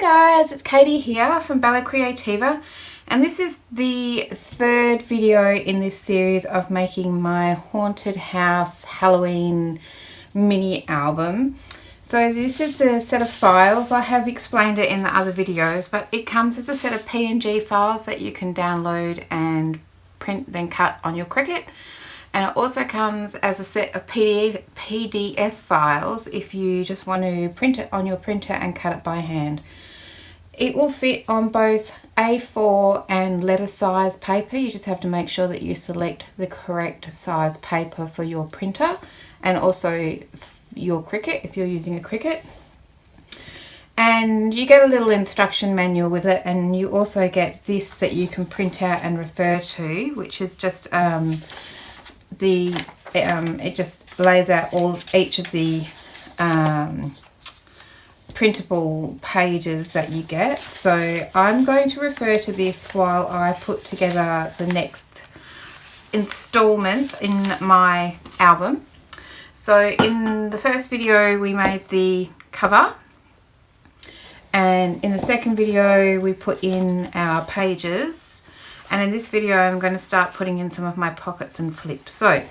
guys, it's Katie here from Bella Creativa, and this is the third video in this series of making my haunted house Halloween mini album. So this is the set of files. I have explained it in the other videos, but it comes as a set of PNG files that you can download and print then cut on your Cricut. And it also comes as a set of PDF files if you just want to print it on your printer and cut it by hand. It will fit on both A4 and letter size paper. You just have to make sure that you select the correct size paper for your printer and also your Cricut if you're using a Cricut. And you get a little instruction manual with it, and you also get this that you can print out and refer to, which is just it just lays out each of the printable pages that you get. So I'm going to refer to this while I put together the next installment in my album. So in the first video we made the cover, and in the second video we put in our pages. And in this video I'm going to start putting in some of my pockets and flips. So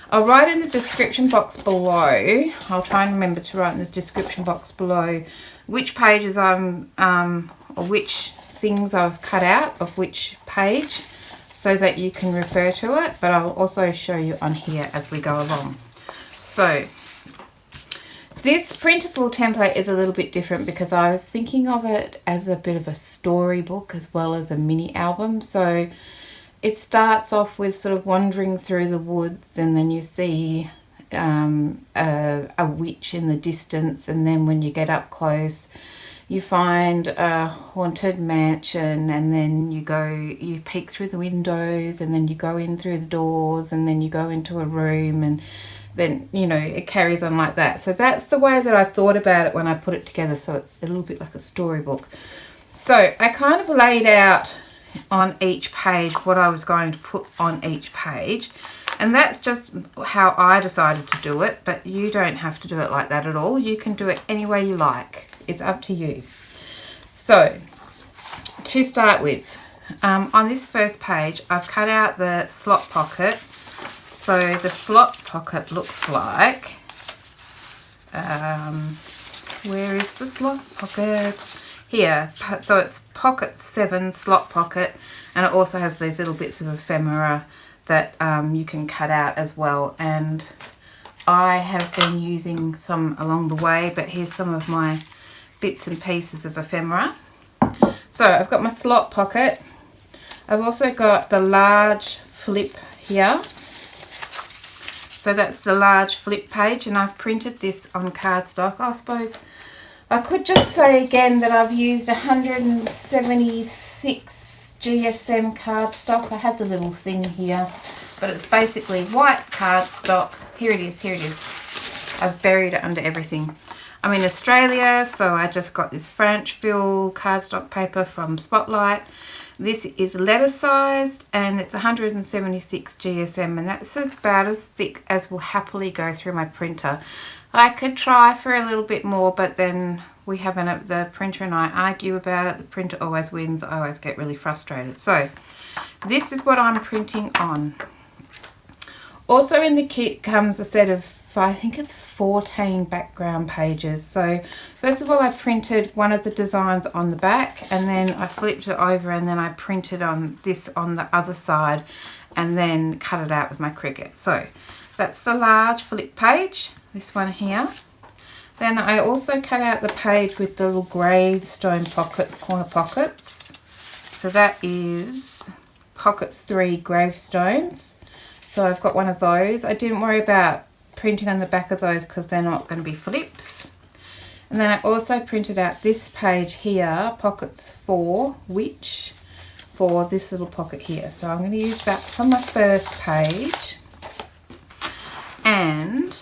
I'll write in the description box below, I'll try and remember to write in the description box below which pages or which things I've cut out of which page so that you can refer to it, but I'll also show you on here as we go along. So this printable template is a little bit different because I was thinking of it as a bit of a storybook as well as a mini album. So it starts off with sort of wandering through the woods, and then you see a witch in the distance, and then when you get up close you find a haunted mansion, and then you peek through the windows, and then you go in through the doors, and then you go into a room, and then, you know, it carries on like that. So that's the way that I thought about it when I put it together, so it's a little bit like a storybook. So I kind of laid out on each page what I was going to put on each page, and that's just how I decided to do it, but you don't have to do it like that at all. You can do it any way you like. It's up to you. So to start with, on this first page I've cut out the slot pocket. So the slot pocket looks like, where is the slot pocket? Here. So it's pocket 7 slot pocket, and it also has these little bits of ephemera that you can cut out as well. And I have been using some along the way, but here's some of my bits and pieces of ephemera. So I've got my slot pocket. I've also got the large flip here. So that's the large flip page, and I've printed this on cardstock. I suppose I could just say again that I've used 176 GSM cardstock. I had the little thing here, but it's basically white cardstock. Here it is, here it is. I've buried it under everything. I'm in Australia, so I just got this French fill cardstock paper from Spotlight. This is letter sized, and it's 176 GSM, and that's about as thick as will happily go through my printer. I could try for a little bit more, but then the printer and I argue about it. The printer always wins. I always get really frustrated. So this is what I'm printing on. Also in the kit comes a set of, I think it's 14 background pages. So first of all I printed one of the designs on the back, and then I flipped it over, and then I printed on this on the other side, and then cut it out with my Cricut. So that's the large flip page, this one here. Then I also cut out the page with the little gravestone corner pockets. So that is pockets 3 gravestones. So I've got one of those. I didn't worry about printing on the back of those because they're not going to be flips. And then I also printed out this page here, pockets 4 witch, for this little pocket here. So I'm going to use that for my first page. And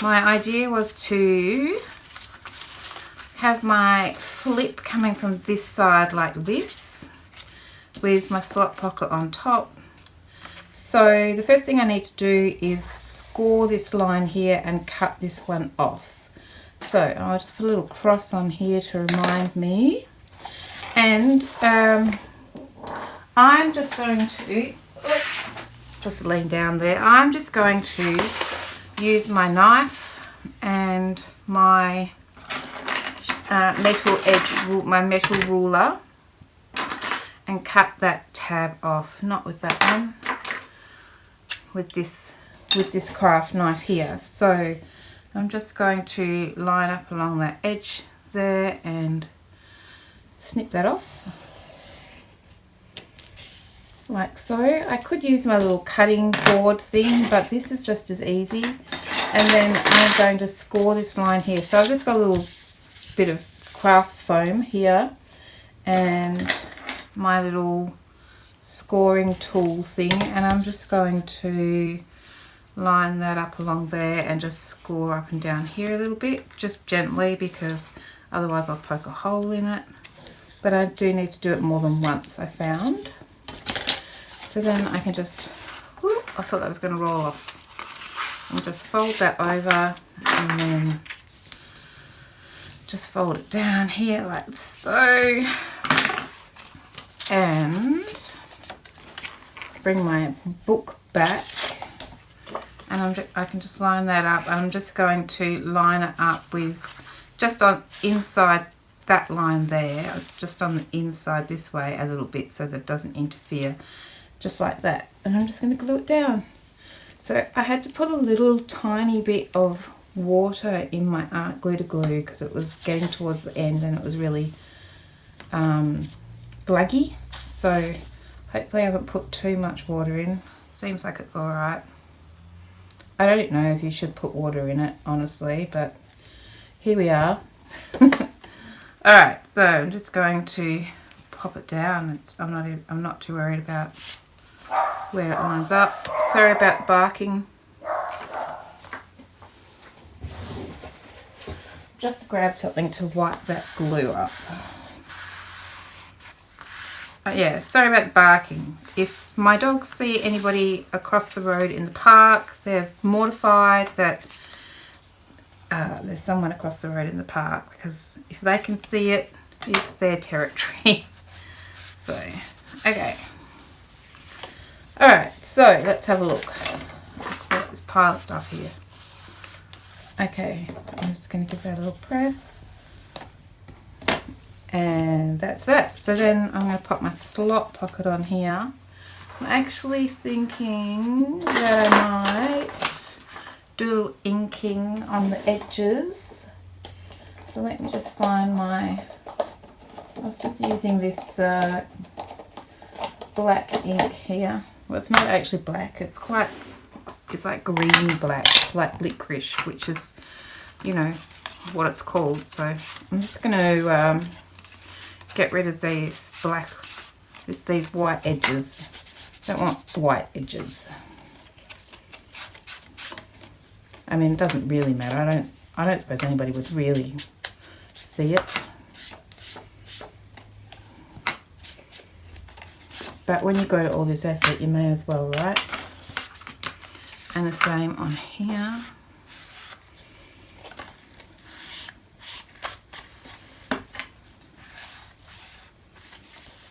my idea was to have my flip coming from this side like this, with my slot pocket on top. So the first thing I need to do is score this line here and cut this one off. So I'll just put a little cross on here to remind me. And I'm just going to, just lean down there, I'm just going to use my knife and my metal ruler and cut that tab off. Not with that one, with this craft knife here. So I'm just going to line up along that edge there and snip that off like so. I could use my little cutting board thing, but this is just as easy. And then I'm going to score this line here. So I've just got a little bit of craft foam here and my little scoring tool thing, and I'm just going to line that up along there and just score up and down here a little bit, just gently, because otherwise I'll poke a hole in it. But I do need to do it more than once, I found. So then I can just, whoop, I thought that was going to roll off. And just fold that over and then just fold it down here like so. And bring my book back. And I can just line that up. I'm just going to line it up with just on inside that line there, just on the inside this way a little bit so that it doesn't interfere, just like that. And I'm just going to glue it down. So I had to put a little tiny bit of water in my art glitter glue because it was getting towards the end and it was really gluggy. So hopefully I haven't put too much water in. Seems like it's alright. I don't know if you should put water in it, honestly, but here we are. Alright, so I'm just going to pop it down. I'm not too worried about where it lines up. Sorry about barking. Just grab something to wipe that glue up. Yeah, sorry about the barking. If my dogs see anybody across the road in the park, they're mortified that there's someone across the road in the park, because if they can see it, it's their territory. So, okay. Alright, so let's have a look. I've got this pile of stuff here. Okay, I'm just going to give that a little press. And that's that. So then I'm going to pop my slot pocket on here. I'm actually thinking that I might do a little inking on the edges. So let me just find my, I was just using this black ink here. Well, it's not actually black, it's like green black, like licorice, which is, you know, what it's called. So I'm just going to get rid of these these white edges. Don't want white edges. I mean, it doesn't really matter. I don't suppose anybody would really see it. But when you go to all this effort, you may as well, right? And the same on here.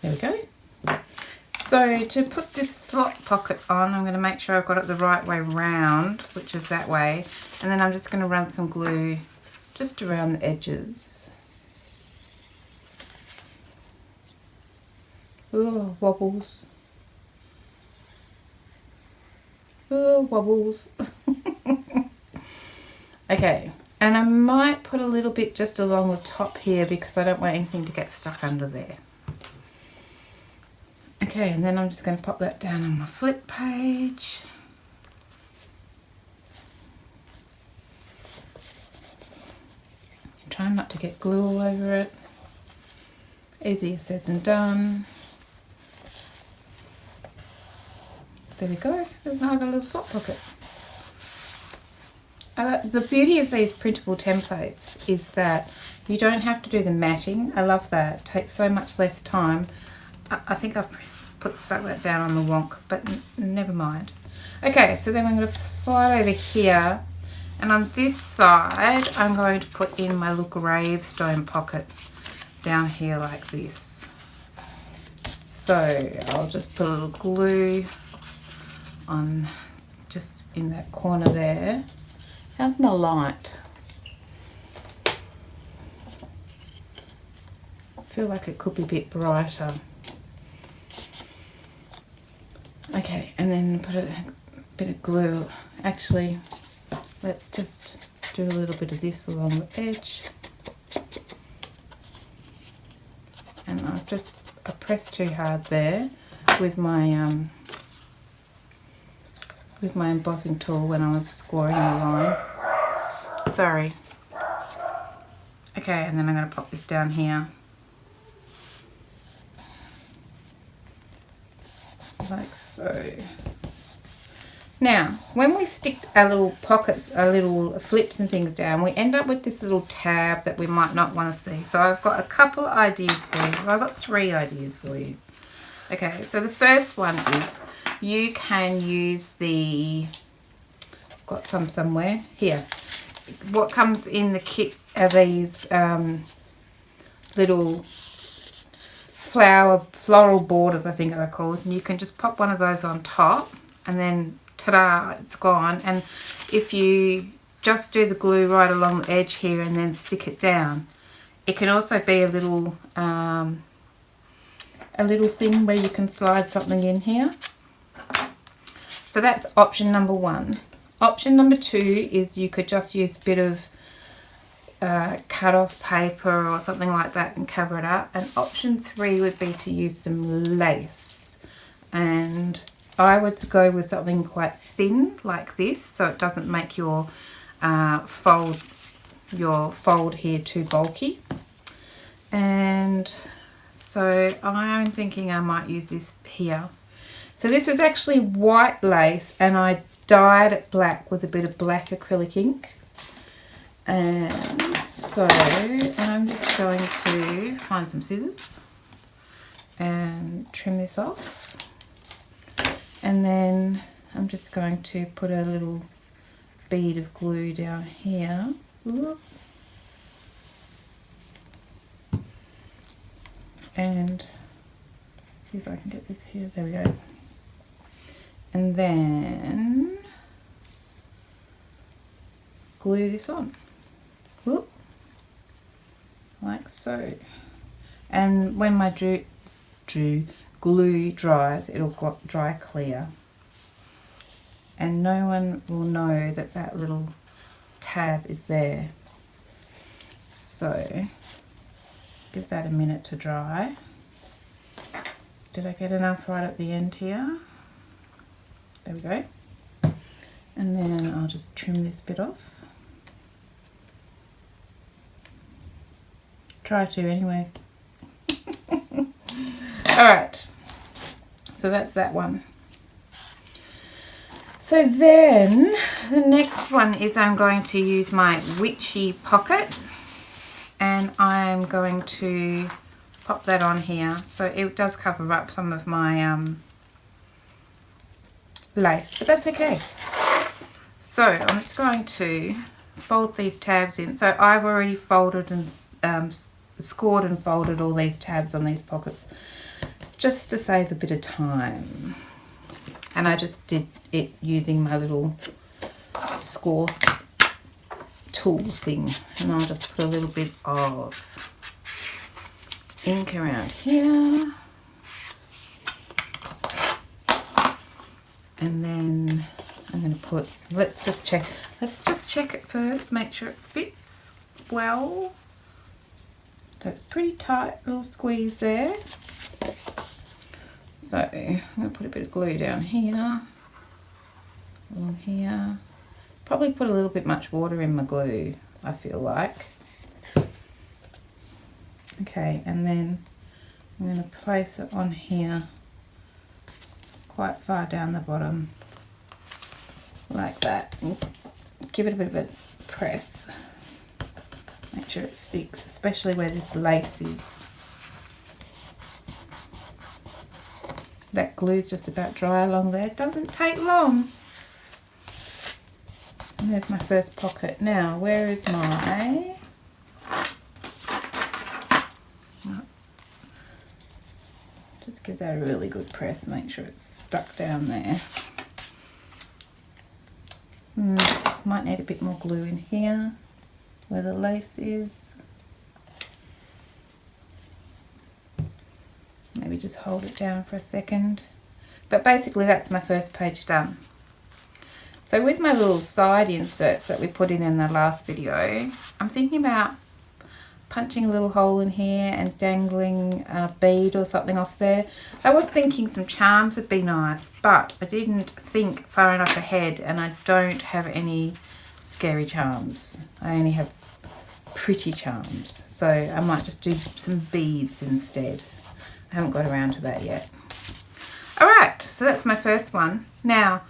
There we go. So to put this slot pocket on, I'm going to make sure I've got it the right way round, which is that way. And then I'm just going to run some glue just around the edges. Ooh, wobbles. Ooh, wobbles. Okay, and I might put a little bit just along the top here because I don't want anything to get stuck under there. Okay, and then I'm just going to pop that down on my flip page. Trying not to get glue all over it. Easier said than done. There we go. Now I've got a little slot pocket. The beauty of these printable templates is that you don't have to do the matting. I love that. It takes so much less time. I think I've stuck that down on the wonk, but never mind. Okay, so then I'm going to slide over here And on this side, I'm going to put in my little gravestone pocket down here like this. So I'll just put a little glue on just in that corner there. How's my light? I feel like it could be a bit brighter. Okay, and then put a bit of glue. Actually, let's just do a little bit of this along the edge. And I pressed too hard there with my embossing tool when I was scoring the line. Sorry. Okay, and then I'm going to pop this down here. Like so. Now, when we stick our little pockets, our little flips and things down, we end up with this little tab that we might not want to see. So I've got a couple of ideas for you. I've got 3 ideas for you. Okay, so the first one is you can use the, I've got some somewhere, here. What comes in the kit are these little floral borders, I think they're called. And you can just pop one of those on top and then ta-da, it's gone. And if you just do the glue right along the edge here and then stick it down, it can also be a little thing where you can slide something in here. So that's option number 1. Option number 2 is you could just use a bit of cut off paper or something like that and cover it up. And option 3 would be to use some lace, and I would go with something quite thin like this so it doesn't make your fold here too bulky. And so I'm thinking I might use this here. So this was actually white lace and I dyed it black with a bit of black acrylic ink. And so I'm just going to find some scissors and trim this off. And then I'm just going to put a little bead of glue down here. Ooh. And see if I can get this here. There we go. And then glue this on. Whoop. Like so. And when my glue dries, it'll dry clear. And no one will know that that little tab is there. So give that a minute to dry. Did I get enough right at the end here? There we go. And then I'll just trim this bit off. Try to anyway. Alright, so that's that one. So then the next one is I'm going to use my witchy pocket and I'm going to pop that on here. So it does cover up some of my lace, but that's okay. So I'm just going to fold these tabs in. So I've already folded and scored and folded all these tabs on these pockets just to save a bit of time. And I just did it using my little score tool thing. And I'll just put a little bit of ink around here. And then I'm going to put, let's just check it first, make sure it fits well. So it's pretty tight little squeeze there. So I'm going to put a bit of glue down here, along here. Probably put a little bit much water in my glue, I feel like. Okay, and then I'm going to place it on here quite far down the bottom, like that. And give it a bit of a press. Make sure it sticks, especially where this lace is. That glue's just about dry along there. It doesn't take long. And there's my first pocket. Now, where is my... Just give that a really good press, make sure it's stuck down there. Might need a bit more glue in here where the lace is. Maybe just hold it down for a second. But basically that's my first page done. So with my little side inserts that we put in the last video, I'm thinking about punching a little hole in here and dangling a bead or something off there. I was thinking some charms would be nice, but I didn't think far enough ahead, and I don't have any scary charms. I only have pretty charms, so I might just do some beads instead. I haven't got around to that yet. Alright, so that's my first one. Now,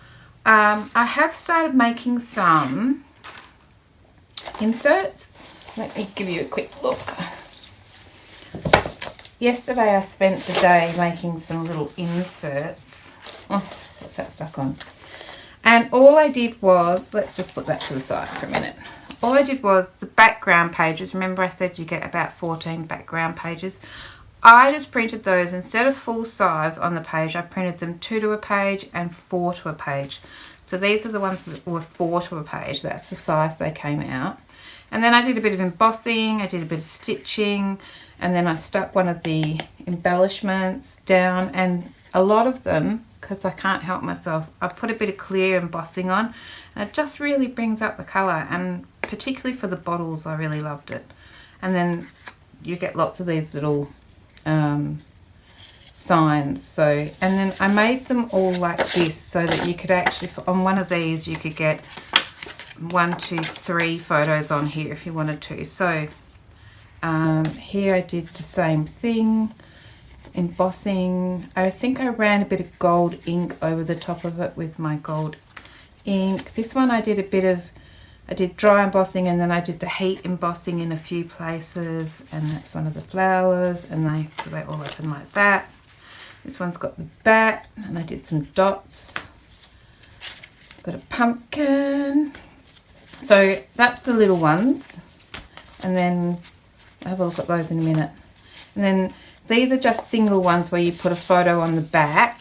I have started making some inserts. Let me give you a quick look. Yesterday I spent the day making some little inserts. Oh, what's that stuck on? And all I did was, let's just put that to the side for a minute. All I did was the background pages. Remember I said you get about 14 background pages. I just printed those, instead of full size on the page, I printed them 2 to a page and 4 to a page. So these are the ones that were 4 to a page. That's the size they came out. And then I did a bit of embossing, I did a bit of stitching, and then I stuck one of the embellishments down, and a lot of them, because I can't help myself, I put a bit of clear embossing on, and it just really brings up the colour, and particularly for the bottles I really loved it. And then you get lots of these little signs. So, and then I made them all like this so that you could actually, on one of these you could get 1, 2, 3 photos on here if you wanted to. So here I did the same thing, embossing. I think I ran a bit of gold ink over the top of it with my gold ink. This one I did a bit of, I did dry embossing, and then I did the heat embossing in a few places, and that's one of the flowers, and so they all open like that. This one's got the bat, and I did some dots. Got a pumpkin. So that's the little ones, and then I'll have a look at those in a minute. And then these are just single ones where you put a photo on the back,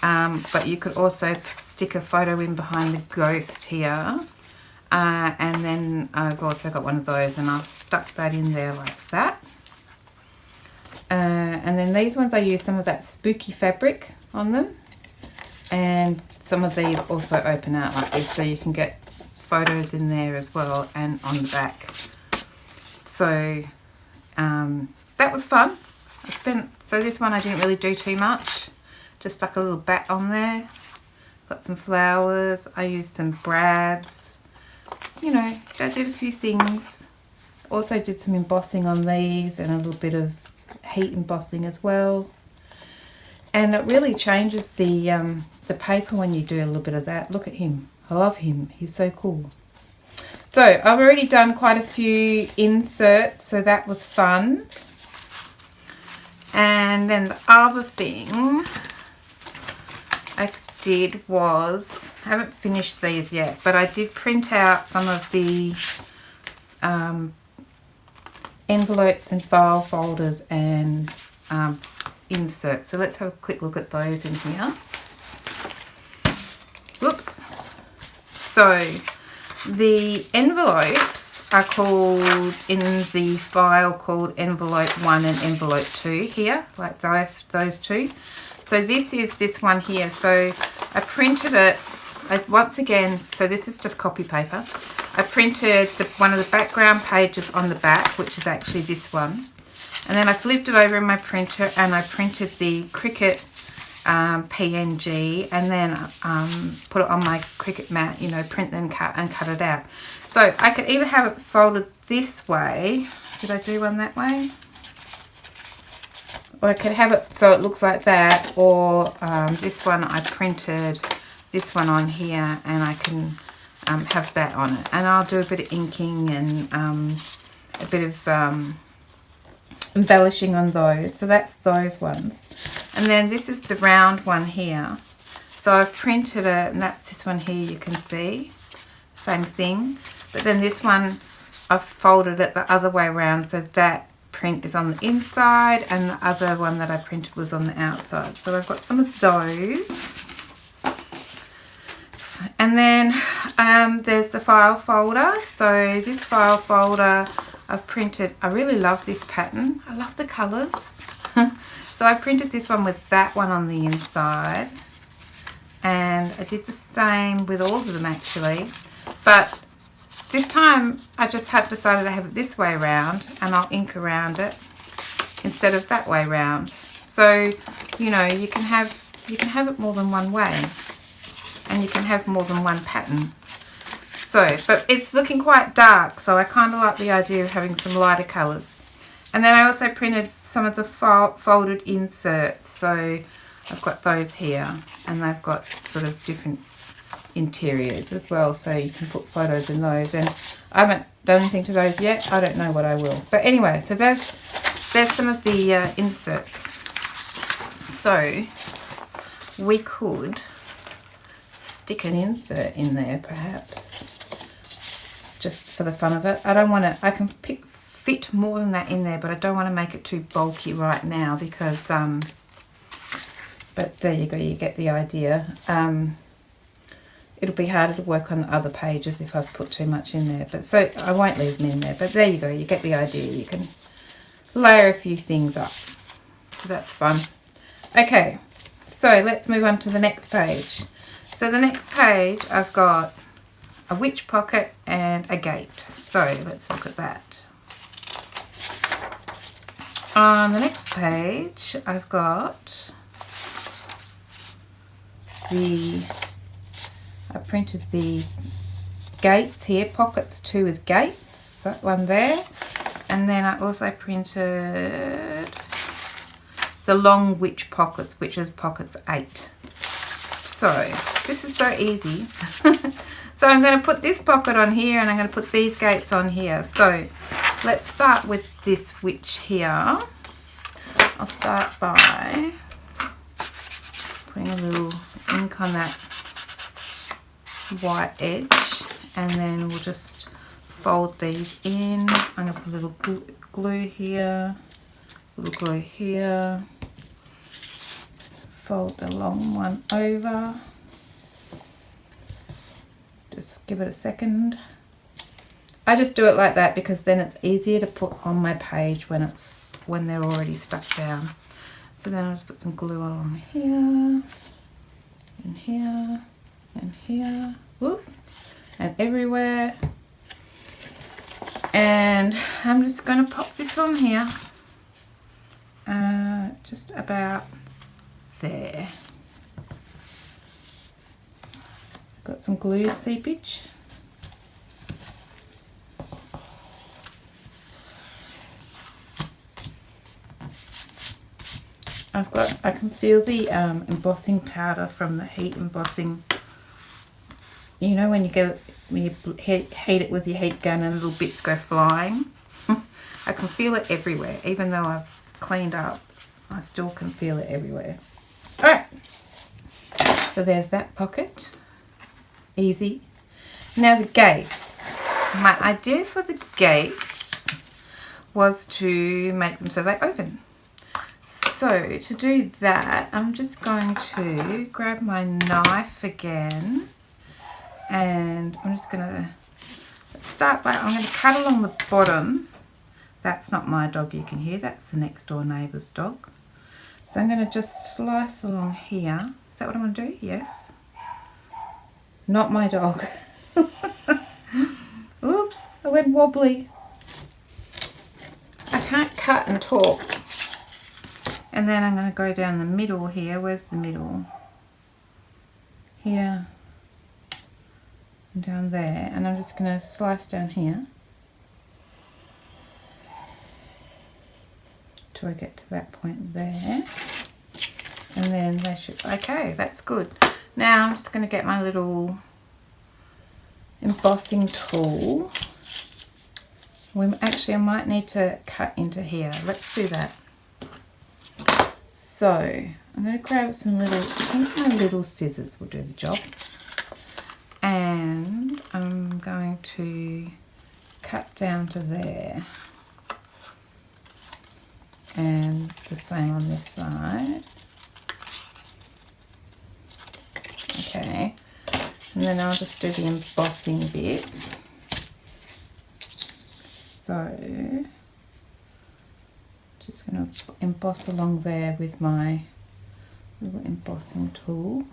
but you could also stick a photo in behind the ghost here. And then I've also got one of those, and I've stuck that in there like that. And then these ones I used some of that spooky fabric on them, and some of these also open out like this, so you can get photos in there as well and on the back. So that was fun. So this one I didn't really do too much, just stuck a little bat on there, got some flowers, I used some brads, you know, I did a few things. Also did some embossing on these and a little bit of heat embossing as well. And it really changes the paper when you do a little bit of that. Look at him. I love him. He's so cool. So I've already done quite a few inserts, so that was fun. And then the other thing I did was, I haven't finished these yet, but I did print out some of the envelopes and file folders and inserts. So let's have a quick look at those in here. Whoops. So the envelopes are called, in the file, called envelope 1 and envelope 2 here, like those two. So this is this one here. So I printed it, once again, so this is just copy paper. I printed one of the background pages on the back, which is actually this one. And then I flipped it over in my printer and I printed the Cricut PNG, and then put it on my Cricut mat, you know, print and cut it out. So I could either have it folded this way. Did I do one that way? Or I could have it so it looks like that, or this one I printed this one on here, and I can have that on it. And I'll do a bit of inking and a bit of embellishing on those. So that's those ones. And then this is the round one here. So I've printed it, and that's this one here, you can see. same thing. But then this one, I've folded it the other way around, so that print is on the inside and the other one that I printed was on the outside. So I've got some of those. And then there's the file folder. So this file folder I've printed, I really love this pattern. I love the colours. So I printed this one with that one on the inside. And I did the same with all of them actually. But this time I just have decided to have it this way around, and I'll ink around it instead of that way around. So, you know, you can have it more than one way, and you can have more than one pattern. So, but it's looking quite dark, so I kind of like the idea of having some lighter colours. And then I also printed some of the folded inserts, so I've got those here, and they've got sort of different interiors as well, so you can put photos in those. And I haven't done anything to those yet. I don't know what I will. But anyway, so there's some of the inserts. So we could stick an insert in there perhaps, just for the fun of it. I don't want to, I can fit more than that in there, but I don't want to make it too bulky right now because, but there you go, you get the idea. It'll be harder to work on the other pages if I've put too much in there. But so I won't leave them in there. But there you go. You get the idea. You can layer a few things up. So that's fun. Okay. So let's move on to the next page. So the next page I've got a witch pocket and a gate. So let's look at that. On the next page I've got I printed the gates here, pockets 2 is gates, that one there. And then I also printed the long witch pockets, which is pockets 8. So this is so easy. So I'm going to put this pocket on here and I'm going to put these gates on here. So let's start with this witch here. I'll start by putting a little ink on that white edge, and then we'll just fold these in. I'm going to put a little glue here, a little glue here, fold the long one over, just give it a second. I just do it like that because then it's easier to put on my page when they're already stuck down. So then I'll just put some glue on here, and here, and here, whoop, and everywhere. And I'm just going to pop this on here, just about there. Got some glue seepage. I can feel the embossing powder from the heat embossing. You know when you heat it with your heat gun and little bits go flying? I can feel it everywhere. Even though I've cleaned up, I still can feel it everywhere. Alright, so there's that pocket. Easy. Now the gates. My idea for the gates was to make them so they open. So to do that, I'm just going to grab my knife again, and I'm just going to start by, I'm going to cut along the bottom. That's not my dog, you can hear, that's the next door neighbour's dog. So I'm going to just slice along here. Is that what I'm going to do? Yes. Not my dog. Oops, I went wobbly. I can't cut and talk. And then I'm going to go down the middle here. Where's the middle? Here. And down there. And I'm just going to slice down here till I get to that point there. And then they should, okay, that's good. Now I'm just going to get my little embossing tool. Actually, I might need to cut into here. Let's do that. So I'm going to grab some little, I think my little scissors will do the job. And I'm going to cut down to there. And the same on this side. Okay, and then I'll just do the embossing bit. So, just going to emboss along there with my little embossing tool.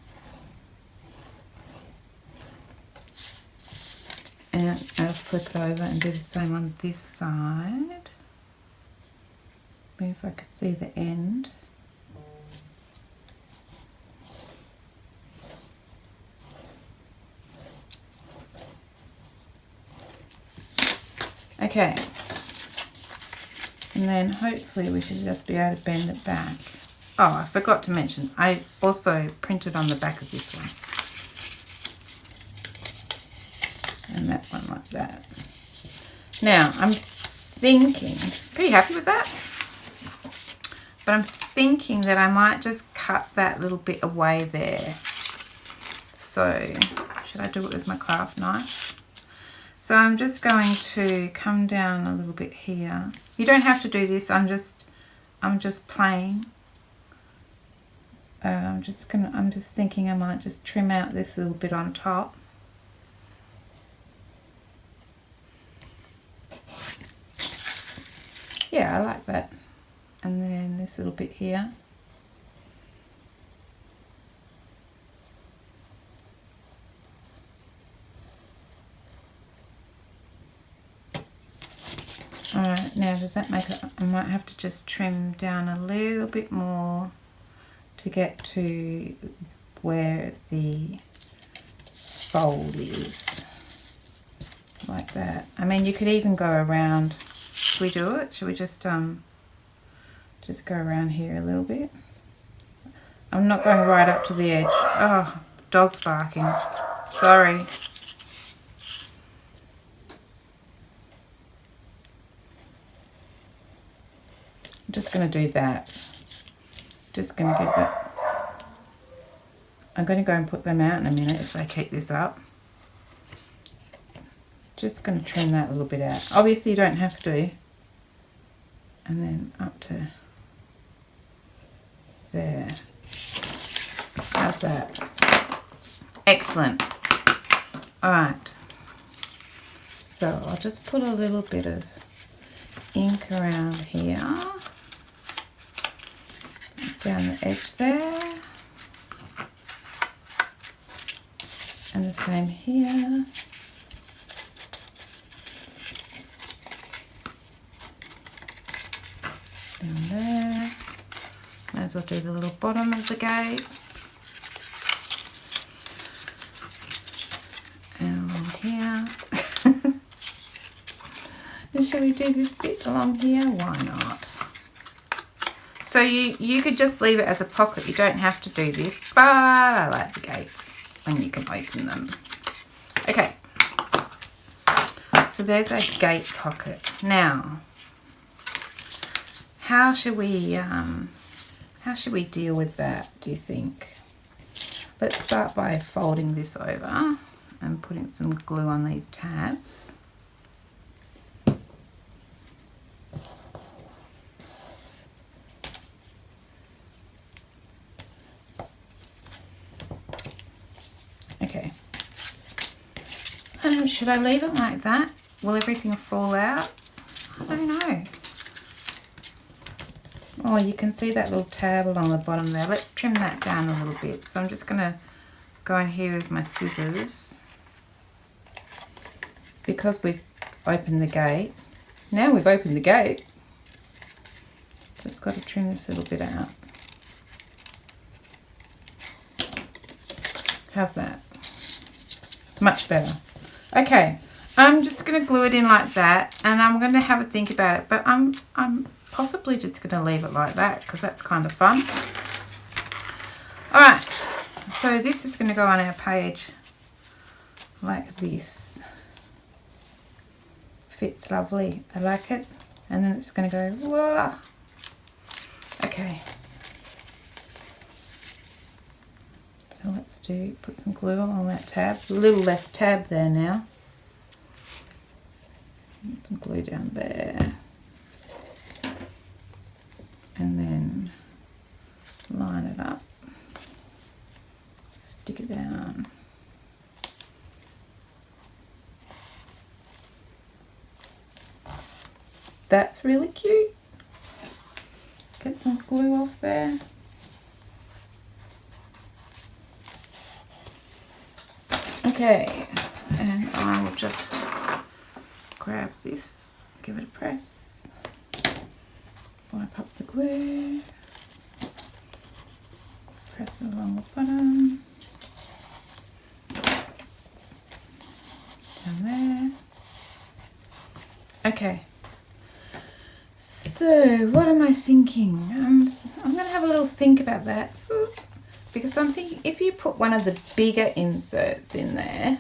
And I'll flip it over and do the same on this side. Maybe if I could see the end. Okay. And then hopefully we should just be able to bend it back. Oh, I forgot to mention, I also printed on the back of this one. And that one like that. Now, I'm thinking, pretty happy with that. But I'm thinking that I might just cut that little bit away there. So, should I do it with my craft knife? So I'm just going to come down a little bit here. You don't have to do this, I'm just playing. I'm just thinking I might just trim out this little bit on top. Yeah, I like that. And then this little bit here. Alright, now does that make it? I might have to just trim down a little bit more to get to where the fold is. Like that. I mean, you could even go around. Should we do it? Should we just go around here a little bit? I'm not going right up to the edge. Oh, dog's barking. Sorry. I'm just going to do that. Just going to get that. I'm going to go and put them out in a minute if I keep this up. Just going to trim that a little bit out. Obviously you don't have to. And then up to there. How's that? Excellent. Alright. So I'll just put a little bit of ink around here. Down the edge there. And the same here. Down there. Might as well do the little bottom of the gate. And along here. And shall we do this bit along here? Why not? So you could just leave it as a pocket. You don't have to do this, but I like the gates when you can open them. Okay. So there's a gate pocket. Now, how should we deal with that, do you think? Let's start by folding this over and putting some glue on these tabs. Okay. Should I leave it like that? Will everything fall out? I don't know. Oh, you can see that little tab along the bottom there. Let's trim that down a little bit. So I'm just going to go in here with my scissors. Because we've opened the gate. Now we've opened the gate. Just got to trim this little bit out. How's that? Much better. Okay, I'm just going to glue it in like that, and I'm going to have a think about it, but I'm possibly just going to leave it like that because that's kind of fun. Alright, so this is going to go on our page like this. Fits lovely. I like it. And then it's going to go, whoa. Okay. So let's put some glue along that tab. A little less tab there now. Some glue down there. And then line it up. Stick it down. That's really cute. Get some glue off there. Okay, and I will just grab this, give it a press, wipe up the glue, press it along the bottom, down there. Okay. So, what am I thinking? I'm going to have a little think about that. Because I'm thinking if you put one of the bigger inserts in there,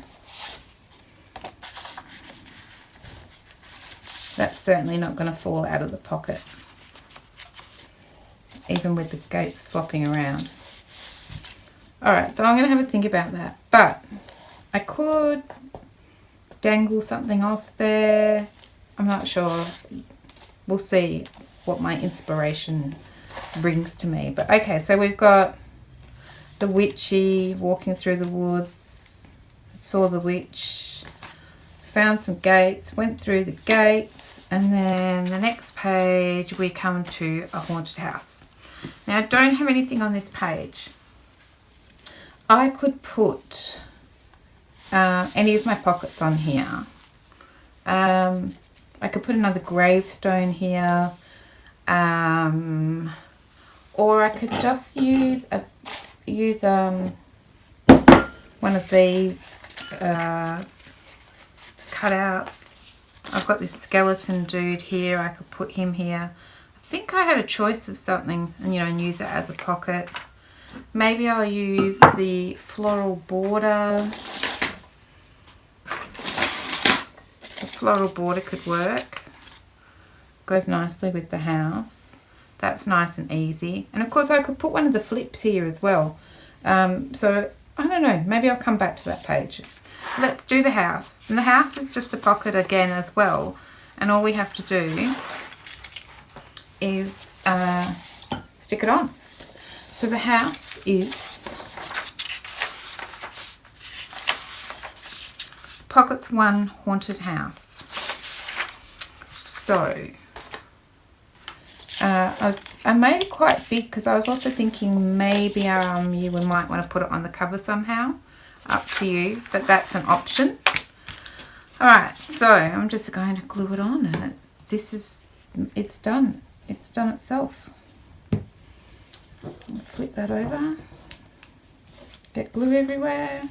that's certainly not going to fall out of the pocket. Even with the gates flopping around. Alright, so I'm going to have a think about that. But I could dangle something off there. I'm not sure. We'll see what my inspiration brings to me. But okay, so we've got the witchy walking through the woods, saw the witch, found some gates, went through the gates, and then the next page we come to a haunted house. Now I don't have anything on this page. I could put any of my pockets on here. I could put another gravestone here, or I could just use one of these cutouts. I've got this skeleton dude here. I could put him here. I think I had a choice of something, and and use it as a pocket. Maybe I'll use the floral border. The floral border could work. Goes nicely with the house. That's nice and easy. And of course I could put one of the flips here as well. So I don't know, maybe I'll come back to that page. Let's do the house. And the house is just a pocket again as well. And all we have to do is stick it on. So the house is Pockets 1 Haunted House. So I made it quite big because I was also thinking maybe you might want to put it on the cover somehow. Up to you, but that's an option. Alright, so I'm just going to glue it on, and it's done. It's done itself. Flip that over. Get glue everywhere.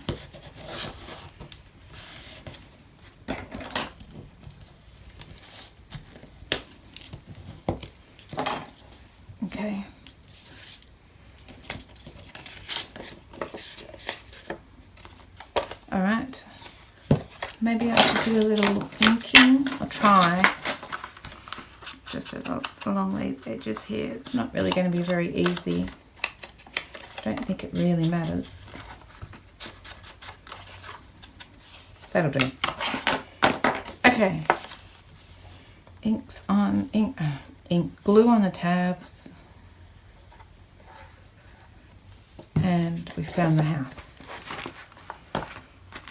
Okay. Alright. Maybe I should do a little inking. I'll try. Just along these edges here. It's not really going to be very easy. I don't think it really matters. That'll do. Okay. Inks on, glue on the tabs. And we found the house.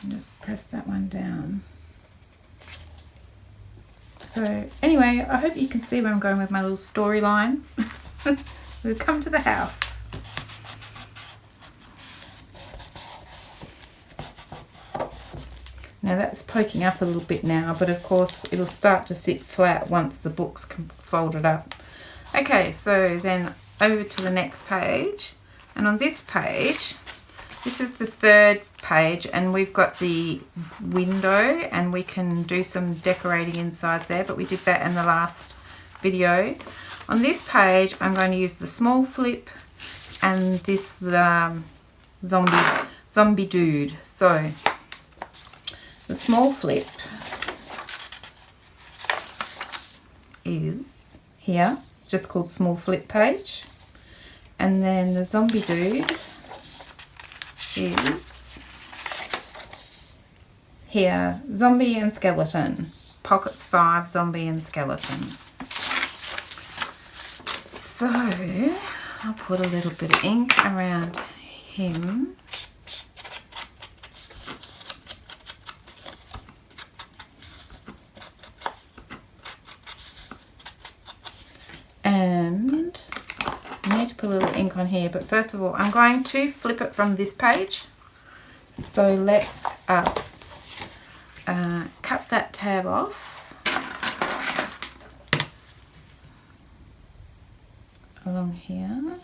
And just press that one down. So anyway, I hope you can see where I'm going with my little storyline. We've come to the house. Now that's poking up a little bit now, but of course it'll start to sit flat once the book's folded up. Okay, so then over to the next page. And on this page, this is the third page, and we've got the window, and we can do some decorating inside there, but we did that in the last video. On this page, I'm going to use the small flip and this zombie dude. So the small flip is here. It's just called small flip page. And then the zombie dude is here, zombie and skeleton. Pockets 5, Zombie and Skeleton. So I'll put a little bit of ink around him. And I need to put a little ink on here, but first of all I'm going to flip it from this page. So let us cut that tab off. Along here.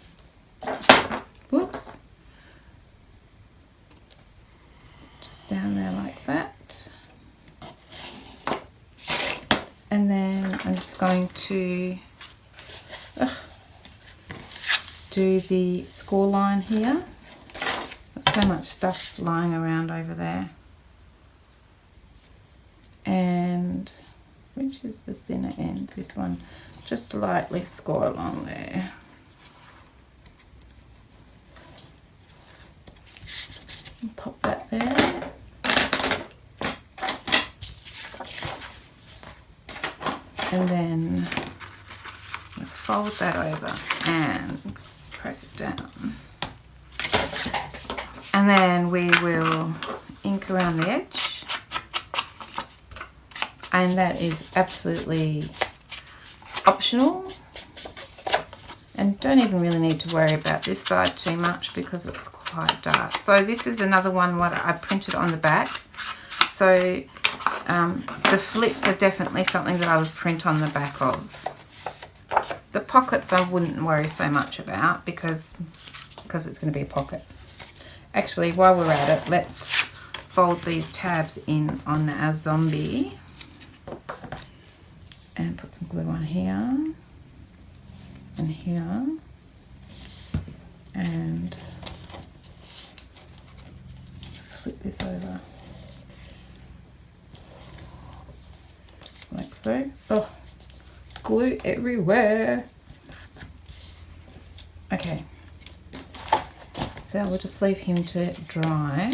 Whoops. Just down there like that. And then I'm just going to do the score line here. There's so much stuff lying around over there. And which is the thinner end? This one. Just lightly score along there. And pop that there. And then fold that over and press it down. And then we will ink around the edge. And that is absolutely optional, and don't even really need to worry about this side too much because it's quite dark. So this is another one what I printed on the back. So the flips are definitely something that I would print on the back of. The pockets I wouldn't worry so much about because it's going to be a pocket. Actually, while we're at it, let's fold these tabs in on our zombie. And put some glue on here and here, and flip this over like so. Oh, glue everywhere. Okay, so we'll just leave him to dry.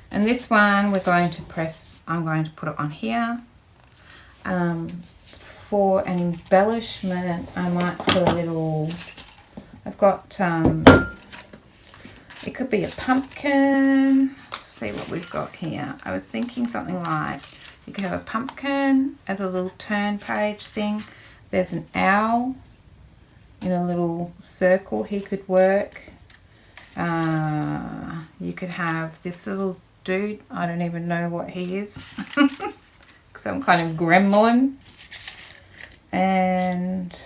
And this one we're going to press, I'm going to put it on here. For an embellishment, I might put a little, I've got, it could be a pumpkin. Let's see what we've got here. I was thinking something like, you could have a pumpkin as a little turn page thing. There's an owl in a little circle he could work. You could have this little dude, I don't even know what he is. Some kind of gremlin, and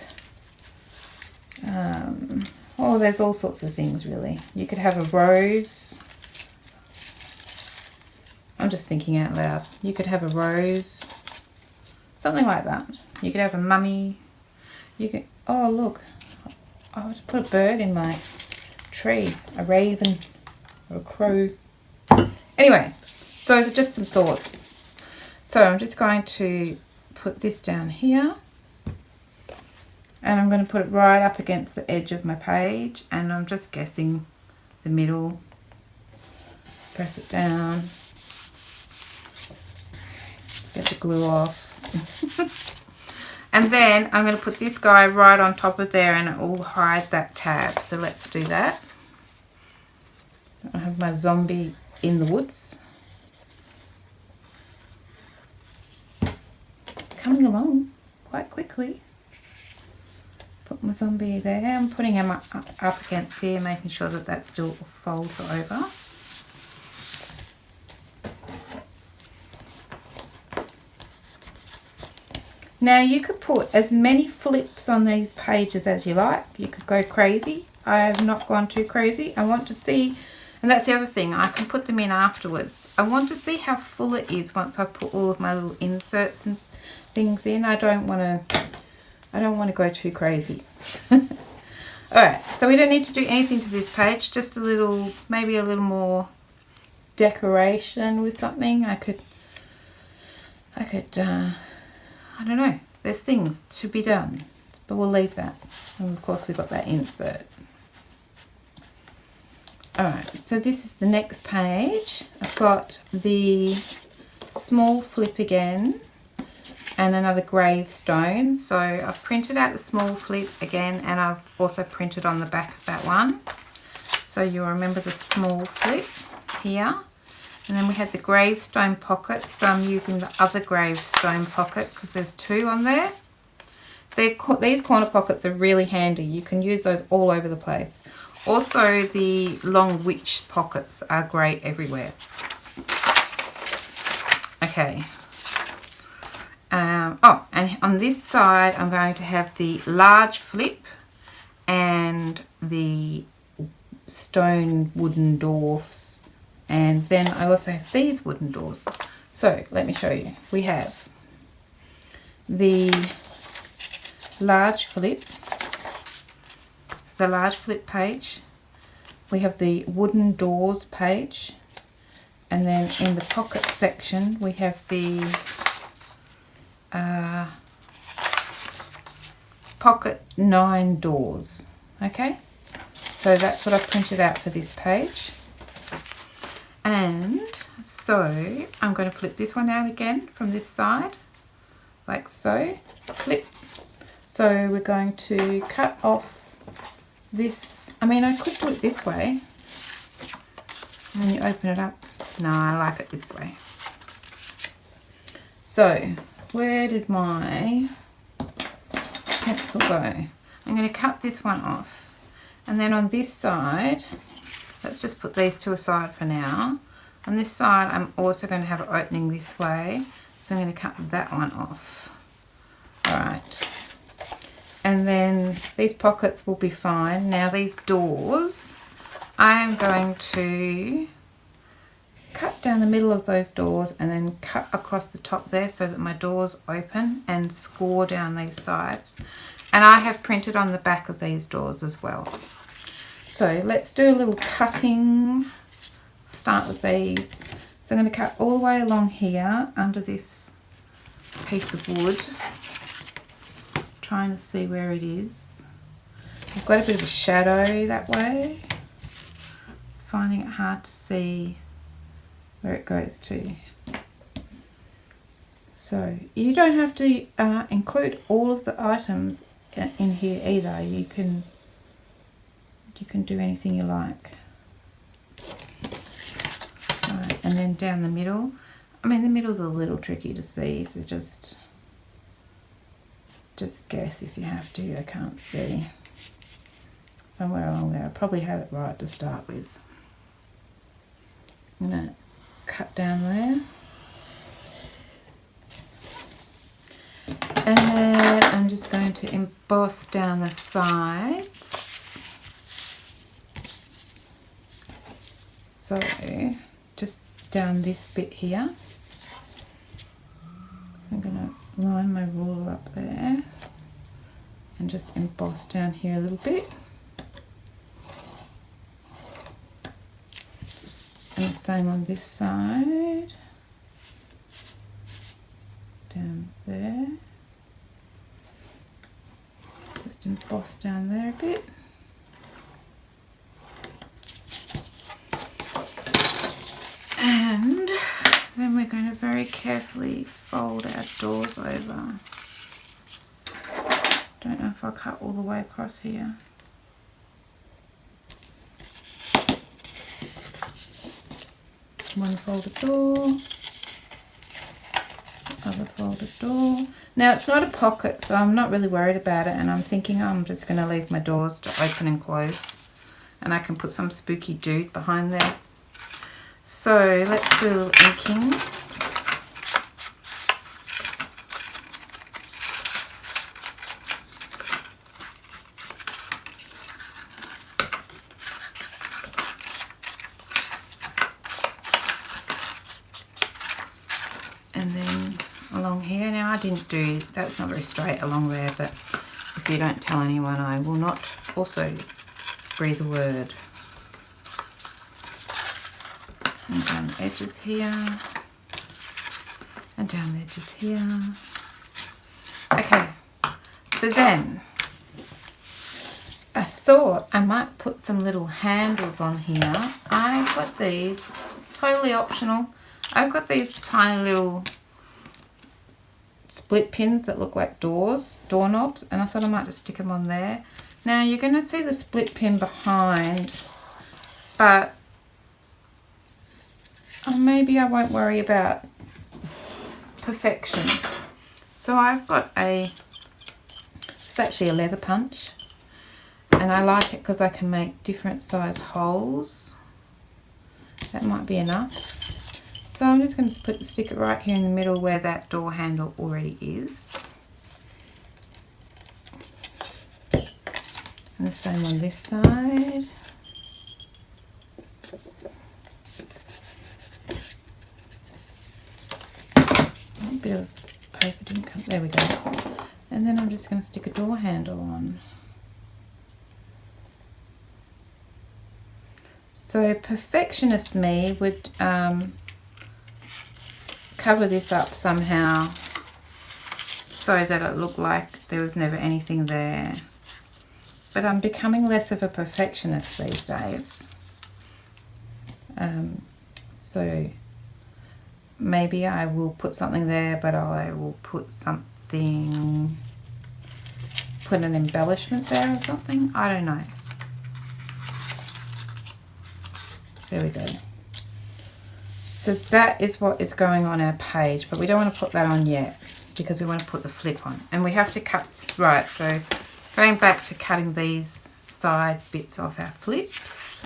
oh, there's all sorts of things really. You could have a rose. I'm just thinking out loud. You could have a rose, something like that. You could have a mummy. You could, oh look, I have to put a bird in my tree, a raven or a crow. Anyway, those are just some thoughts. So I'm just going to put this down here, and I'm going to put it right up against the edge of my page, and I'm just guessing the middle. Press it down, get the glue off. And then I'm going to put this guy right on top of there, and it will hide that tab. So let's do that. I have my zombie in the woods. Coming along quite quickly. Put my zombie there. I'm putting him up against here, making sure that that still folds over. Now you could put as many flips on these pages as you like. You could go crazy. I have not gone too crazy. I want to see, and that's the other thing, I can put them in afterwards. I want to see how full it is once I put all of my little inserts and things in. I don't want to go too crazy. Alright, so we don't need to do anything to this page, just a little, maybe a little more decoration with something. I could I don't know, there's things to be done, but we'll leave that. And of course we've got that insert. Alright, so this is the next page. I've got the small flip again, and another gravestone. So I've printed out the small flip again, and I've also printed on the back of that one. So you'll remember the small flip here. And then we had the gravestone pocket, so I'm using the other gravestone pocket because there's two on there. These corner pockets are really handy. You can use those all over the place. Also, the long witch pockets are great everywhere. Okay. Oh, and on this side, I'm going to have the large flip and the stone wooden dwarfs. And then I also have these wooden doors. So let me show you. We have the large flip page. We have the wooden doors page. And then in the pocket section, we have the pocket 9 doors. Okay, so that's what I've printed out for this page. And so I'm going to flip this one out again from this side, like so. Flip. So we're going to cut off this. I mean, I could do it this way. And then you open it up. No, I like it this way. So where did my pencil go? I'm going to cut this one off. And then on this side, let's just put these two aside for now. On this side, I'm also going to have it opening this way. So I'm going to cut that one off. Alright. And then these pockets will be fine. Now these doors, I am going to cut down the middle of those doors and then cut across the top there so that my doors open, and score down these sides. And I have printed on the back of these doors as well. So let's do a little cutting. Start with these. So I'm going to cut all the way along here under this piece of wood. Trying to see where it is. I've got a bit of a shadow that way. Just finding it hard to see where it goes to. So you don't have to include all of the items in here either. You can do anything you like. Right, and then down the middle. I mean, the middle's a little tricky to see, so just guess if you have to. I can't see. Somewhere along there. I probably had it right to start with. I'm going to cut down there. And then I'm just going to emboss down the sides. So just down this bit here. So I'm going to line my ruler up there and just emboss down here a little bit. And the same on this side. Down there. Just emboss down there a bit. And then we're going to very carefully fold our doors over. Don't know if I'll cut all the way across here. One folded door, other folded door. Now it's not a pocket, so I'm not really worried about it, and I'm thinking I'm just going to leave my doors to open and close, and I can put some spooky dude behind there. So let's do a little inking. And then along here, now I didn't do, that's not very straight along there, but if you don't tell anyone, I will not also breathe a word. And down the edges here, and down the edges here. Okay, so then I thought I might put some little handles on here. I've got these, totally optional. I've got these tiny little split pins that look like doorknobs, and I thought I might just stick them on there. Now you're going to see the split pin behind, but maybe I won't worry about perfection. So I've got it's actually a leather punch, and I like it because I can make different size holes. That might be enough. So I'm just going to stick it right here in the middle where that door handle already is. And the same on this side. A bit of paper didn't come, there we go. And then I'm just going to stick a door handle on. So perfectionist me would cover this up somehow so that it looked like there was never anything there. But I'm becoming less of a perfectionist these days. So maybe I will put something there, but I will put an embellishment there or something. I don't know. There we go. So that is what is going on our page, but we don't want to put that on yet because we want to put the flip on. And we have to cut, right, so going back to cutting these side bits off our flips.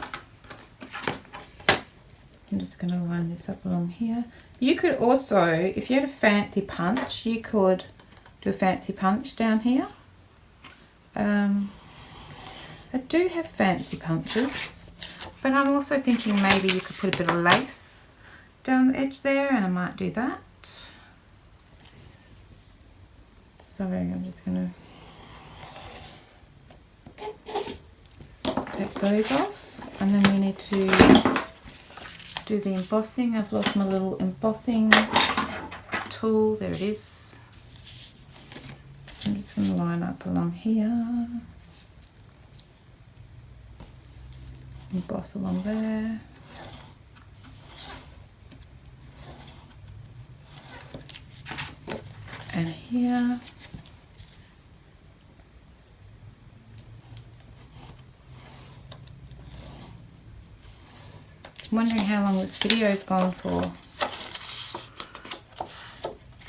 I'm just going to line this up along here. You could also, if you had a fancy punch, you could do a fancy punch down here. I do have fancy punches, but I'm also thinking maybe you could put a bit of lace down the edge there, and I might do that. So I'm just going to take those off, and then we need to do the embossing. I've lost my little embossing tool. There it is. So I'm just going to line up along here, emboss along there. And here. I'm wondering how long this video has gone for.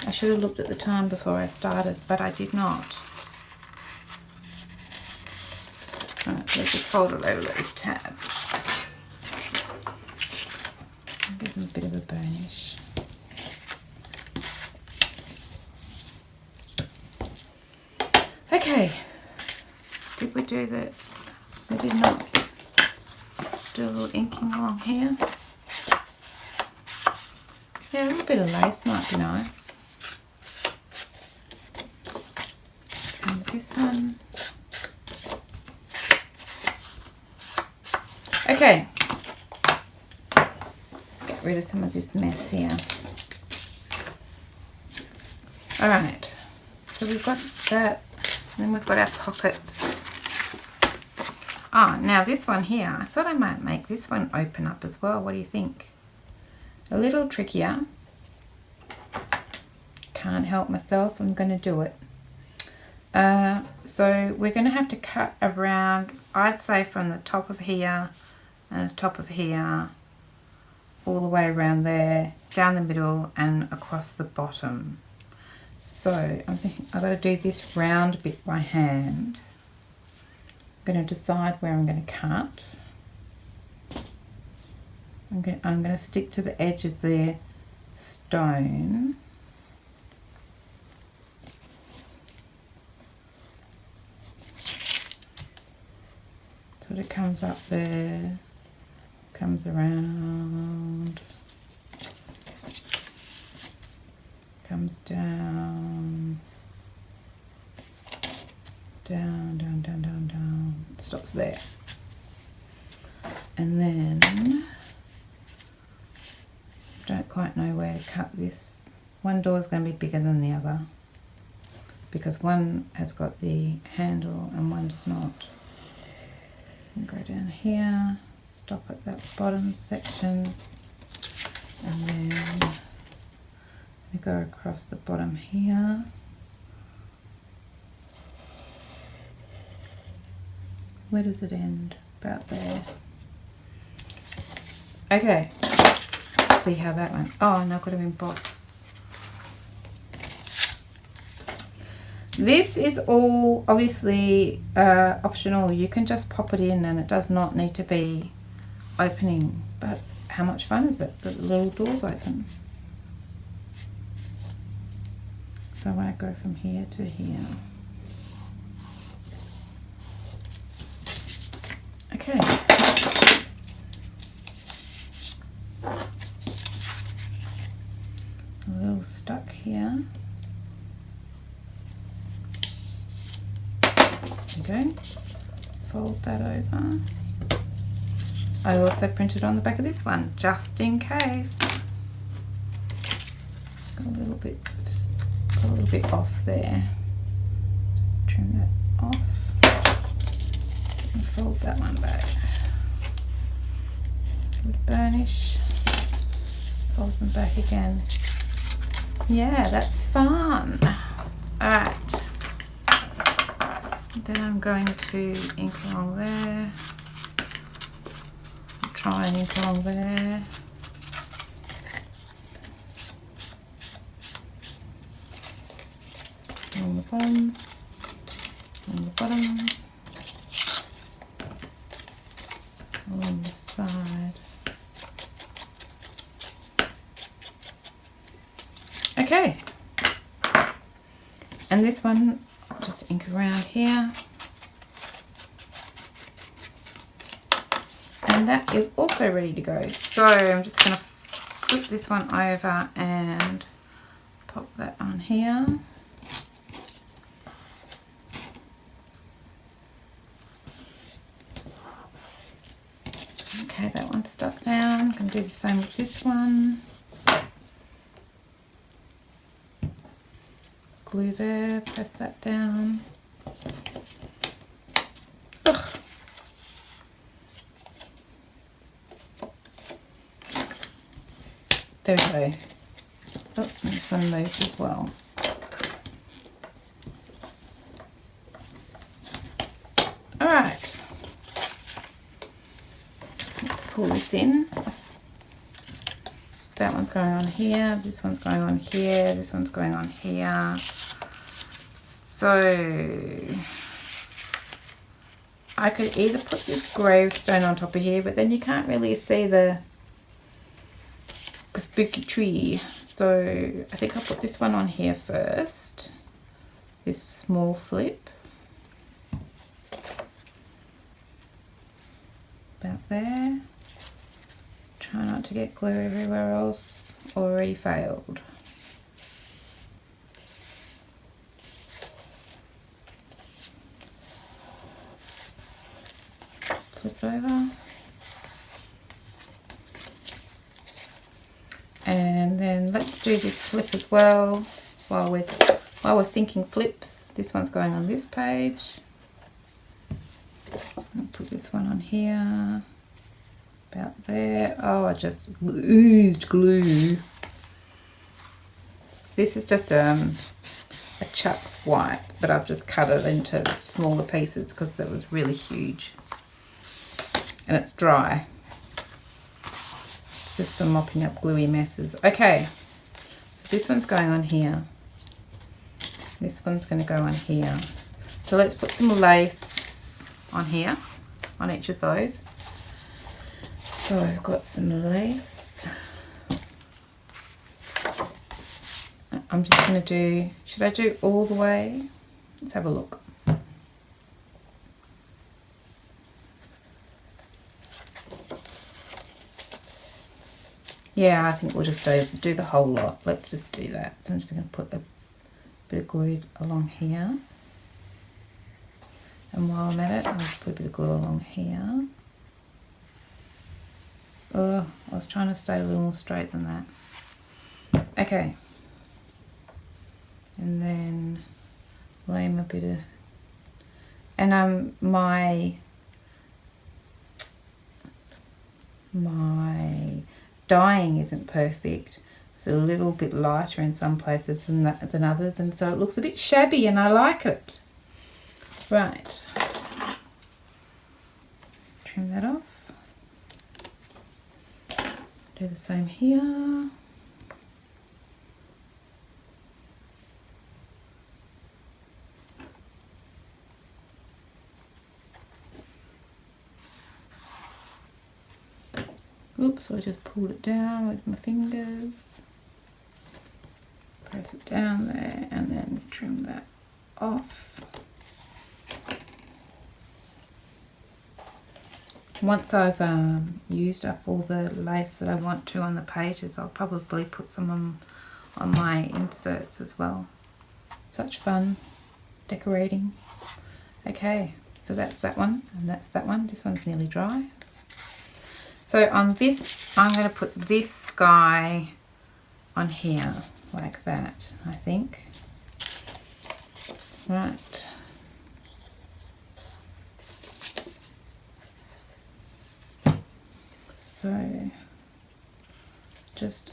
I should have looked at the time before I started, but I did not. Right, let's just fold it over those tabs. Give them a bit of a burnish. Okay, did we do that? We did not. Do a little inking along here. Yeah, a little bit of lace might be nice. And this one. Okay, let's get rid of some of this mess here. Alright, so we've got that. And then we've got our pockets. Ah, now this one here, I thought I might make this one open up as well. What do you think? A little trickier. Can't help myself, I'm going to do it. So we're going to have to cut around, I'd say from the top of here and the top of here, all the way around there, down the middle and across the bottom. So I'm thinking I've got to do this round bit by hand. I'm going to decide where I'm going to cut. I'm going to stick to the edge of the stone. Sort of comes up there, comes around. Comes down, down, down, down, down, down, stops there. And then, don't quite know where to cut this. One door is going to be bigger than the other because one has got the handle and one does not. And go down here, stop at that bottom section, And then we go across the bottom here. Where does it end? About there. Okay, let's see how that went. Oh, and I've got to emboss. This is all obviously optional. You can just pop it in and it does not need to be opening. But how much fun is it that the little doors open? So I want to go from here to here. Okay. A little stuck here. There we go. Fold that over. I also printed on the back of this one, just in case. Got a little bit off there. Just trim that off. And fold that one back. Would burnish. Fold them back again. Yeah, that's fun. Alright. Then I'm going to ink along there. Try and ink along there. On the bottom. On the bottom. Along the side. Okay. And this one, just ink around here. And that is also ready to go. So I'm just going to flip this one over and pop that on here. Okay, that one's stuck down. I'm going to do the same with this one. Glue there, press that down. Ugh. There we go. Oh, this one moved as well. Alright. Let's pull this in. That one's going on here, this one's going on here, this one's going on here. So I could either put this gravestone on top of here, but then you can't really see the spooky tree. So I think I'll put this one on here first. This small flip. About there. Try not to get glue everywhere else. Already failed. Flip it over. And then let's do this flip as well while we're thinking flips. This one's going on this page. I'll put this one on here. About there. Oh, I just oozed glue. This is just a Chuck's white, but I've just cut it into smaller pieces because it was really huge. And it's dry. It's just for mopping up gluey messes. Okay, so this one's going on here. This one's going to go on here. So let's put some lace on here, on each of those. So I've got some lace. I'm just going to do, should I do all the way? Let's have a look. Yeah, I think we'll just do the whole lot. Let's just do that. So I'm just going to put a bit of glue along here. And while I'm at it, I'll just put a bit of glue along here. Oh, I was trying to stay a little more straight than that. Okay. And then lame a bit of, and my dyeing isn't perfect. It's a little bit lighter in some places than others, and so it looks a bit shabby, and I like it. Right. Trim that off. Do the same here. Oops, I just pulled it down with my fingers. Press it down there and then trim that off. Once I've used up all the lace that I want to on the pages, I'll probably put some on my inserts as well. Such fun decorating. Okay, so that's that one and that's that one. This one's nearly dry. So on this, I'm going to put this sky on here, like that, I think. Right. So, just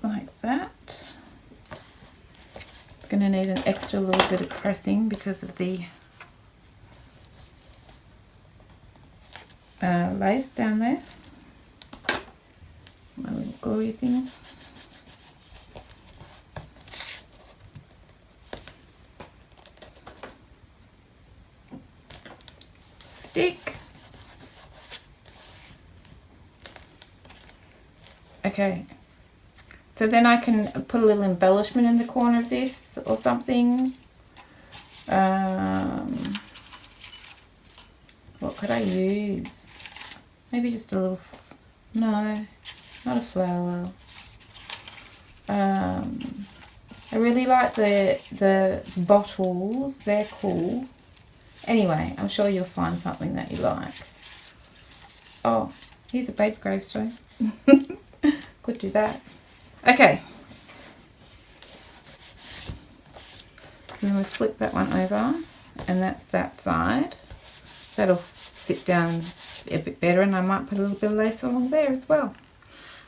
like that. Going to need an extra little bit of pressing because of the lace down there. My little gluey thing. Stick. Okay. So then I can put a little embellishment in the corner of this or something. What could I use? Maybe just a little, no, not a flower. I really like the bottles, they're cool. Anyway, I'm sure you'll find something that you like. Oh, here's a baby gravestone. Could do that. Okay. So then we flip that one over, and that's that side. That'll sit down a bit better, and I might put a little bit of lace along there as well.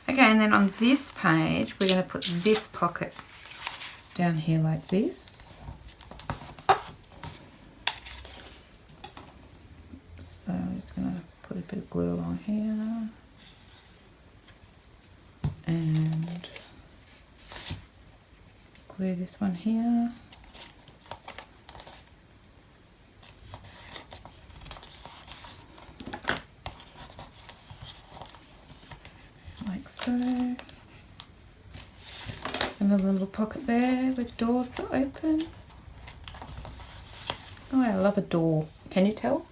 Okay, and then on this page, we're going to put this pocket down here like this. So I'm just going to put a bit of glue along here. And glue this one here. Like so. Another little pocket there with doors to open. Oh, I love a door. Can you tell?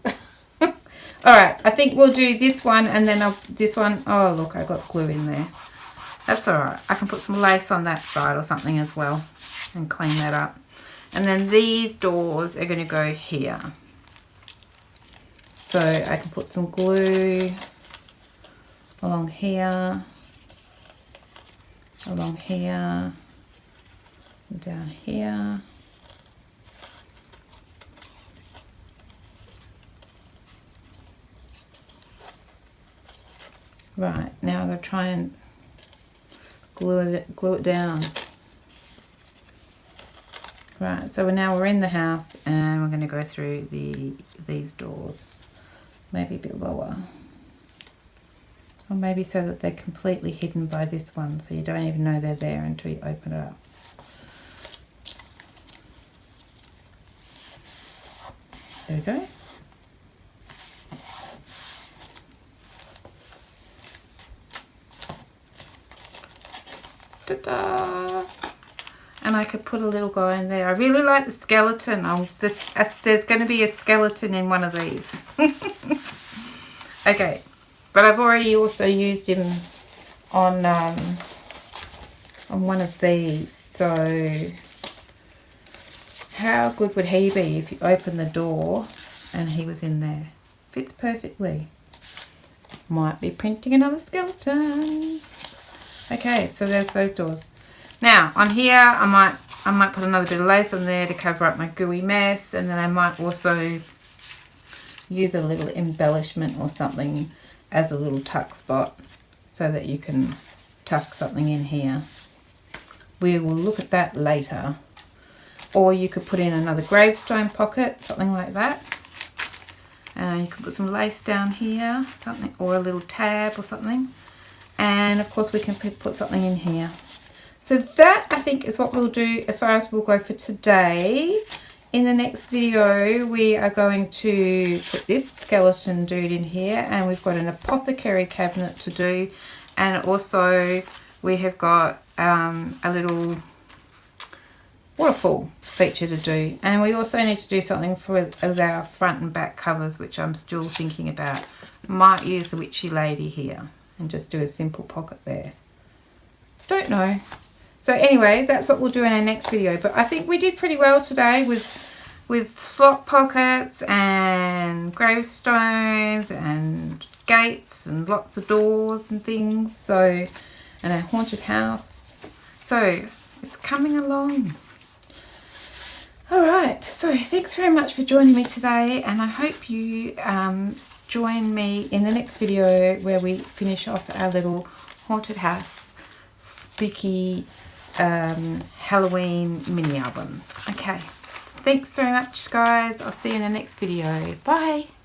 Alright, I think we'll do this one and then this one. Oh, look, I got glue in there. That's alright. I can put some lace on that side or something as well and clean that up. And then these doors are going to go here. So I can put some glue along here, along here, and down here. Right, now I'm going to try and glue it down. Right, so now we're in the house and we're going to go through these doors. Maybe a bit lower. Or maybe so that they're completely hidden by this one, so you don't even know they're there until you open it up. There we go. Ta-da! And I could put a little guy in there. I really like the skeleton. There's going to be a skeleton in one of these. Okay, but I've already also used him on one of these. So how good would he be if you open the door and he was in there? Fits perfectly. Might be printing another skeleton. Okay, so there's those doors. Now on here I might put another bit of lace on there to cover up my gooey mess, and then I might also use a little embellishment or something as a little tuck spot so that you can tuck something in here. We will look at that later. Or you could put in another gravestone pocket, something like that. You can put some lace down here, something, or a little tab or something. And of course we can put something in here. So that, I think, is what we'll do as far as we'll go for today. In the next video, we are going to put this skeleton dude in here, and we've got an apothecary cabinet to do, and also we have got a little waterfall feature to do, and we also need to do something for our front and back covers, which I'm still thinking about. Might use the witchy lady here and just do a simple pocket there. Don't know. So anyway, that's what we'll do in our next video. But I think we did pretty well today with slot pockets and gravestones and gates and lots of doors and things. So, and a haunted house. So it's coming along. All right, so thanks very much for joining me today, and I hope you join me in the next video where we finish off our little haunted house spooky Halloween mini album. Okay, thanks very much guys. I'll see you in the next video. Bye.